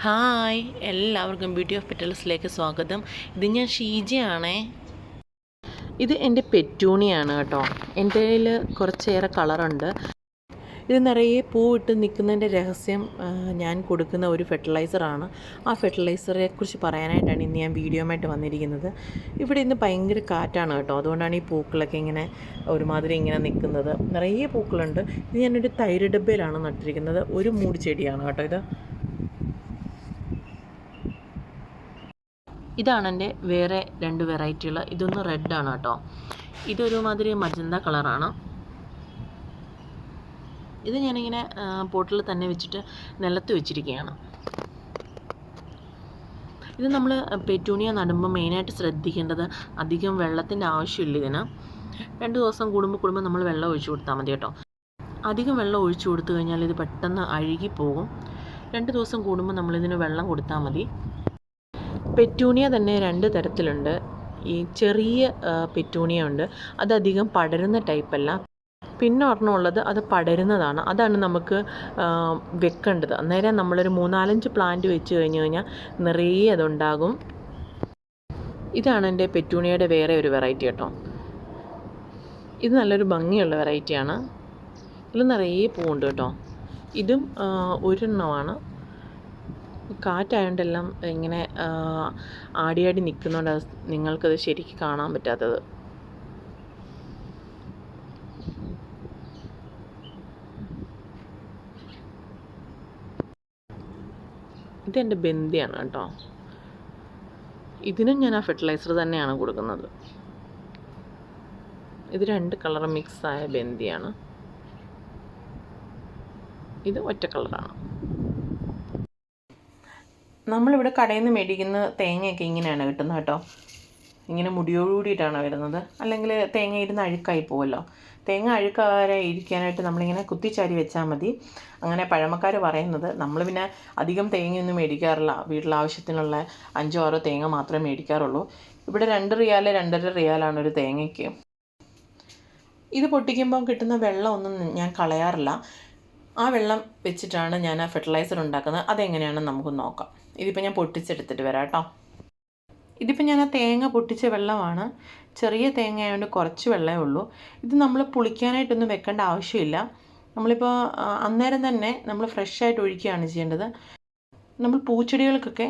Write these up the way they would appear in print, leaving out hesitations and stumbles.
Hi, എല്ലാവർക്കും beauty of പെറ്റൽസിലേക്ക് സ്വാഗതം. ഇത് ഞാൻ ഷീജയാണേ. ഇത് എൻ്റെ പെറ്റൂണിയാണ് കേട്ടോ. എൻ്റെ കയ്യിൽ കുറച്ചേറെ കളറുണ്ട്. ഇത് നിറയെ പൂവിട്ട് നിൽക്കുന്നതിൻ്റെ രഹസ്യം ഞാൻ കൊടുക്കുന്ന ഒരു ഫെർട്ടിലൈസറാണ്. ആ ഫെർട്ടിലൈസറെ കുറിച്ച് പറയാനായിട്ടാണ് ഇന്ന് ഞാൻ വീഡിയോയുമായിട്ട് വന്നിരിക്കുന്നത്. ഇവിടെ ഇന്ന് ഭയങ്കര കാറ്റാണ് കേട്ടോ, അതുകൊണ്ടാണ് ഈ പൂക്കളൊക്കെ ഇങ്ങനെ ഒരുമാതിരി ഇങ്ങനെ നിൽക്കുന്നത്. നിറയെ പൂക്കളുണ്ട്. ഇത് ഞാനൊരു തൈര് ഡബ്ബയിലാണ് നട്ടിരിക്കുന്നത്. ഒരു മൂട് ചെടിയാണ് കേട്ടോ ഇത്. ഇതാണ് എൻ്റെ വേറെ രണ്ട് വെറൈറ്റികൾ. ഇതൊന്ന് റെഡാണ് കേട്ടോ. ഇതൊരു മാതിരി മജന്ത കളറാണ്. ഇത് ഞാനിങ്ങനെ പോട്ടിൽ തന്നെ വെച്ചിട്ട് നിലത്ത് വെച്ചിരിക്കുകയാണ്. ഇത് നമ്മൾ പെറ്റൂണിയ നടുമ്പോൾ മെയിനായിട്ട് ശ്രദ്ധിക്കേണ്ടത് അധികം വെള്ളത്തിൻ്റെ ആവശ്യമില്ല ഇതിന്. 2 ദിവസം കൂടുമ്പോൾ നമ്മൾ വെള്ളം ഒഴിച്ചു കൊടുത്താൽ മതി കേട്ടോ. അധികം വെള്ളം ഒഴിച്ചു കൊടുത്തു കഴിഞ്ഞാൽ ഇത് പെട്ടെന്ന് അഴുകിപ്പോകും. 2 ദിവസം കൂടുമ്പോൾ നമ്മളിതിന് വെള്ളം കൊടുത്താൽ മതി. പെറ്റൂണിയ തന്നെ 2 തരത്തിലുണ്ട്. ഈ ചെറിയ പെറ്റൂണിയ ഉണ്ട്, അതധികം പടരുന്ന ടൈപ്പല്ല. പിന്നെ ഒരെണ്ണമുള്ളത് അത് പടരുന്നതാണ്. അതാണ് നമുക്ക് വെക്കേണ്ടത്. അന്നേരം നമ്മളൊരു 3-4 പ്ലാന്റ് വെച്ച് കഴിഞ്ഞാൽ നിറയെ അതുണ്ടാകും. ഇതാണ് എൻ്റെ പെറ്റൂണിയയുടെ വേറെ ഒരു വെറൈറ്റി കേട്ടോ. ഇത് നല്ലൊരു ഭംഗിയുള്ള വെറൈറ്റിയാണ്. ഇതിൽ നിറയെ പൂവുണ്ട് കേട്ടോ. ഇതും ഒരെണ്ണമാണ്. കാറ്റായതുകൊണ്ടെല്ലാം ഇങ്ങനെ ആടിയാടി നിൽക്കുന്നതുകൊണ്ട് നിങ്ങൾക്കത് ശരിക്കും കാണാൻ പറ്റാത്തത്. ഇതെൻ്റെ ബന്ദിയാണ് കേട്ടോ. ഇതിനും ഞാൻ ആ ഫെർട്ടിലൈസർ തന്നെയാണ് കൊടുക്കുന്നത്. ഇത് 2 കളർ മിക്സായ ബന്ദിയാണ്. ഇത് ഒറ്റ കളറാണ്. നമ്മളിവിടെ കടയിൽ നിന്ന് മേടിക്കുന്ന തേങ്ങയൊക്കെ ഇങ്ങനെയാണ് കിട്ടുന്നത് കേട്ടോ. ഇങ്ങനെ മുടിയോടുകൂടിയിട്ടാണ് വരുന്നത്. അല്ലെങ്കിൽ തേങ്ങ ഇരുന്ന് അഴുക്കായി പോകുമല്ലോ. തേങ്ങ അഴുക്കാരെ ഇരിക്കാനായിട്ട് നമ്മളിങ്ങനെ കുത്തിച്ചാരി വെച്ചാൽ മതി. അങ്ങനെ പഴമക്കാർ പറയുന്നത്. നമ്മൾ പിന്നെ അധികം തേങ്ങയൊന്നും മേടിക്കാറില്ല. വീട്ടിലാവശ്യത്തിനുള്ള 5-6 തേങ്ങ മാത്രമേ മേടിക്കാറുള്ളൂ. ഇവിടെ 2 റിയാൽ 2.5 റിയാലാണ് ഒരു തേങ്ങയ്ക്ക്. ഇത് പൊട്ടിക്കുമ്പോൾ കിട്ടുന്ന വെള്ളമൊന്നും ഞാൻ കളയാറില്ല. ആ വെള്ളം വെച്ചിട്ടാണ് ഞാൻ ആ ഫെർട്ടിലൈസർ ഉണ്ടാക്കുന്നത്. അതെങ്ങനെയാണെന്ന് നമുക്ക് നോക്കാം. ഇതിപ്പോൾ ഞാൻ പൊട്ടിച്ചെടുത്തിട്ട് വരാം കേട്ടോ. ഇതിപ്പോൾ ഞാൻ ആ തേങ്ങ പൊട്ടിച്ച വെള്ളമാണ്. ചെറിയ തേങ്ങ ആയതുകൊണ്ട് കുറച്ച് വെള്ളമേ ഉള്ളൂ. ഇത് നമ്മൾ പുളിക്കാനായിട്ടൊന്നും വെക്കേണ്ട ആവശ്യമില്ല. നമ്മളിപ്പോൾ അന്നേരം തന്നെ നമ്മൾ ഫ്രഷായിട്ട് ഒഴിക്കുകയാണ് ചെയ്യേണ്ടത്. നമ്മൾ പൂച്ചെടികൾക്കൊക്കെ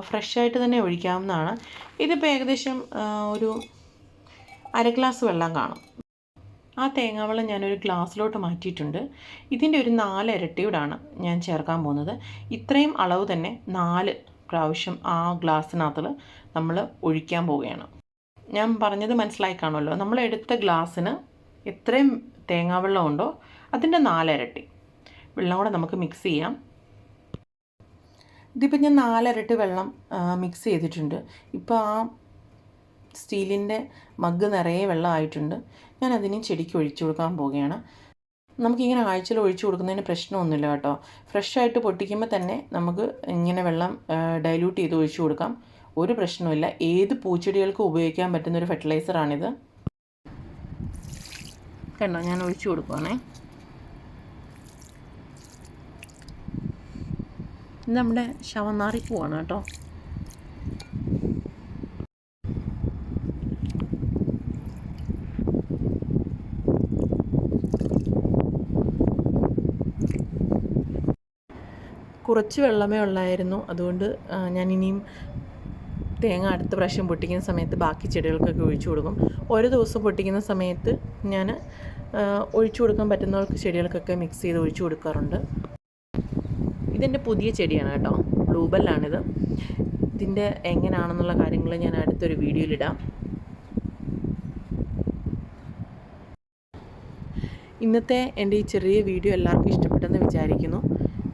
ഫ്രഷായിട്ട് തന്നെ ഒഴിക്കാവുന്നതാണ്. ഇതിപ്പോൾ ഏകദേശം ഒരു 1/2 ഗ്ലാസ് വെള്ളം കാണും. ആ തേങ്ങാവെള്ളം ഞാനൊരു ഗ്ലാസ്സിലോട്ട് മാറ്റിയിട്ടുണ്ട്. ഇതിൻ്റെ ഒരു 4 ഇരട്ടിയോടാണ് ഞാൻ ചേർക്കാൻ പോകുന്നത്. ഇത്രയും അളവ് തന്നെ 4 പ്രാവശ്യം ആ ഗ്ലാസ്സിനകത്ത് നമ്മൾ ഒഴിക്കാൻ പോവുകയാണ്. ഞാൻ പറഞ്ഞത് മനസ്സിലായി കാണുമല്ലോ. നമ്മൾ എടുത്ത ഗ്ലാസ്സിന് എത്രയും തേങ്ങാവെള്ളം ഉണ്ടോ അതിൻ്റെ 4 ഇരട്ടി വെള്ളം കൂടെ നമുക്ക് മിക്സ് ചെയ്യാം. ഇതിപ്പോൾ ഞാൻ 4 ഇരട്ടി വെള്ളം മിക്സ് ചെയ്തിട്ടുണ്ട്. ഇപ്പോൾ ആ സ്റ്റീലിൻ്റെ മഗ് നിറയെ വെള്ളമായിട്ടുണ്ട്. ഞാൻ അതിന് ചെടിക്ക് ഒഴിച്ചു കൊടുക്കാൻ പോവുകയാണ്. നമുക്കിങ്ങനെ ആഴ്ചയിൽ ഒഴിച്ചു കൊടുക്കുന്നതിന് പ്രശ്നമൊന്നുമില്ല കേട്ടോ. ഫ്രഷായിട്ട് പൊട്ടിക്കുമ്പോൾ തന്നെ നമുക്ക് ഇങ്ങനെ വെള്ളം ഡൈല്യൂട്ട് ചെയ്ത് ഒഴിച്ചു കൊടുക്കാം. ഒരു പ്രശ്നമില്ല. ഏത് പൂച്ചെടികൾക്കും ഉപയോഗിക്കാൻ പറ്റുന്നൊരു ഫെർട്ടിലൈസറാണിത്. കണ്ടോ, ഞാൻ ഒഴിച്ചു കൊടുക്കുവാണേ. ഇത് നമ്മുടെ ശവന്നാറിപ്പൂവാണ് കേട്ടോ. കുറച്ച് വെള്ളമേ ഉള്ളായിരുന്നു. അതുകൊണ്ട് ഞാൻ ഇനിയും തേങ്ങ അടുത്ത പ്രാവശ്യം പൊട്ടിക്കുന്ന സമയത്ത് ബാക്കി ചെടികൾക്കൊക്കെ ഒഴിച്ചു കൊടുക്കും. ഓരോ ദിവസം പൊട്ടിക്കുന്ന സമയത്ത് ഞാൻ ഒഴിച്ചു കൊടുക്കാൻ പറ്റുന്നവർക്ക് ചെടികൾക്കൊക്കെ മിക്സ് ചെയ്ത് ഒഴിച്ചു കൊടുക്കാറുണ്ട്. ഇതെൻ്റെ പുതിയ ചെടിയാണ് കേട്ടോ. ബ്ലൂബെല്ലാണിത്. ഇതിൻ്റെ എങ്ങനെയാണെന്നുള്ള കാര്യങ്ങൾ ഞാൻ അടുത്തൊരു വീഡിയോയിലിടാം. ഇന്നത്തെ എൻ്റെ ഈ ചെറിയ വീഡിയോ എല്ലാവർക്കും ഇഷ്ടപ്പെട്ടെന്ന് വിചാരിക്കുന്നു.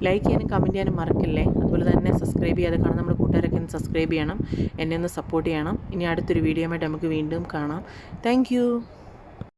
ലൈക്ക് ചെയ്യാനും കമൻറ്റ് ചെയ്യാനും മറക്കല്ലേ. അതുപോലെ തന്നെ സബ്സ്ക്രൈബ് ചെയ്യാതെ കാണാൻ നമ്മുടെ കൂട്ടുകാരൊക്കെ ഒന്ന് സബ്സ്ക്രൈബ് ചെയ്യണം. എന്നെ ഒന്ന് സപ്പോർട്ട് ചെയ്യണം. ഇനി അടുത്തൊരു വീഡിയോയുമായിട്ട് നമുക്ക് വീണ്ടും കാണാം. താങ്ക്